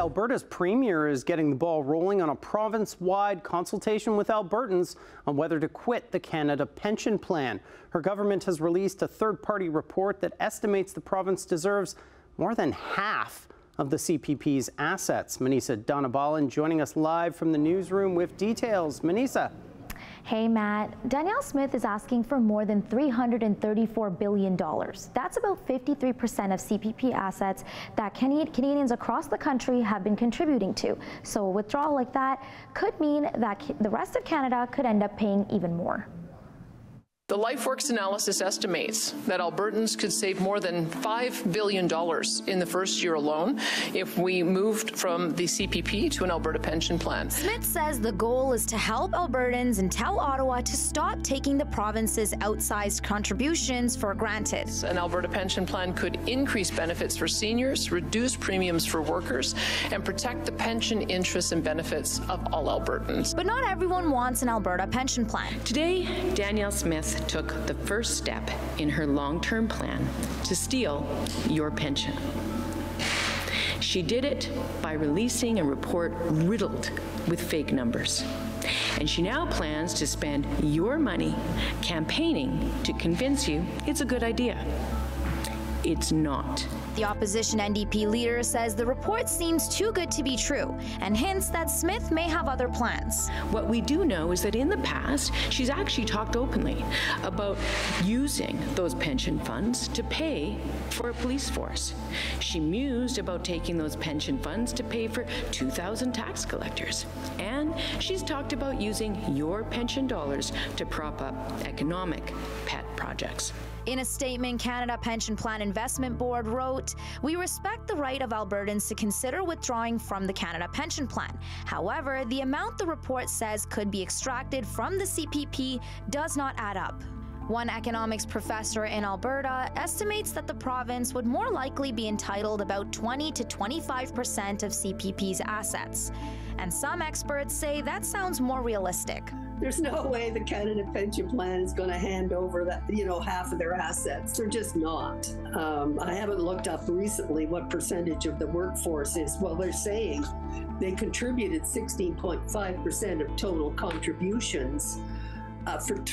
Alberta's premier is getting the ball rolling on a province-wide consultation with Albertans on whether to quit the Canada Pension Plan. Her government has released a third-party report that estimates the province deserves more than half of the CPP's assets. Manisa Donabalan joining us live from the newsroom with details. Manisa. Hey Matt, Danielle Smith is asking for more than $334 billion. That's about 53% of CPP assets that Canadians across the country have been contributing to. So a withdrawal like that could mean that the rest of Canada could end up paying even more. The LifeWorks analysis estimates that Albertans could save more than $5 billion in the first year alone if we moved from the CPP to an Alberta pension plan. Smith says the goal is to help Albertans and tell Ottawa to stop taking the province's outsized contributions for granted. An Alberta pension plan could increase benefits for seniors, reduce premiums for workers, and protect the pension interests and benefits of all Albertans. But not everyone wants an Alberta pension plan. Today, Danielle Smith took the first step in her long-term plan to steal your pension. She did it by releasing a report riddled with fake numbers. And she now plans to spend your money campaigning to convince you it's a good idea. It's not. The opposition NDP leader says the report seems too good to be true and hints that Smith may have other plans. What we do know is that in the past, she's actually talked openly about using those pension funds to pay for a police force. She mused about taking those pension funds to pay for 2,000 tax collectors. And she's talked about using your pension dollars to prop up economic pet projects. In a statement, Canada Pension Plan Investment Board wrote, "We respect the right of Albertans to consider withdrawing from the Canada Pension Plan. However, the amount the report says could be extracted from the CPP does not add up." One economics professor in Alberta estimates that the province would more likely be entitled about 20 to 25% of CPP's assets. And some experts say that sounds more realistic. There's no way the Canada Pension Plan is going to hand over that, half of their assets. They're just not. I haven't looked up recently what percentage of the workforce is. Well, they're saying they contributed 16.5% of total contributions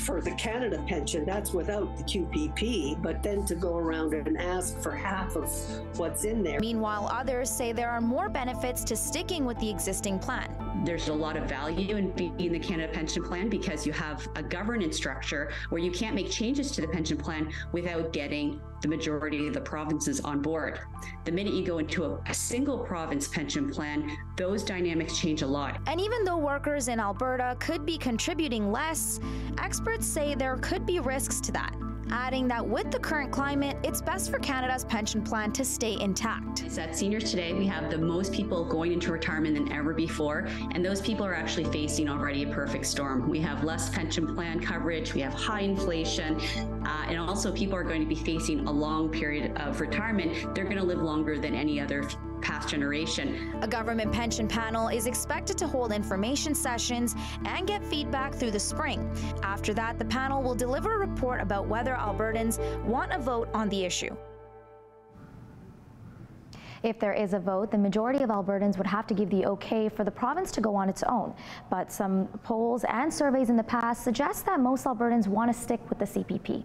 for the Canada pension. That's without the QPP, but then to go around and ask for half of what's in there. Meanwhile, others say there are more benefits to sticking with the existing plan. There's a lot of value in being in the Canada Pension Plan because you have a governance structure where you can't make changes to the pension plan without getting the majority of the provinces on board. The minute you go into a single province pension plan, those dynamics change a lot. And even though workers in Alberta could be contributing less, experts say there could be risks to that, adding that with the current climate, it's best for Canada's pension plan to stay intact. It's that seniors today, we have the most people going into retirement than ever before, and those people are actually facing already a perfect storm. We have less pension plan coverage, we have high inflation, and also people are going to be facing a long period of retirement. They're going to live longer than any other past generation. A government pension panel is expected to hold information sessions and get feedback through the spring. After that, the panel will deliver a report about whether Albertans want a vote on the issue. If there is a vote, the majority of Albertans would have to give the okay for the province to go on its own. But some polls and surveys in the past suggest that most Albertans want to stick with the CPP.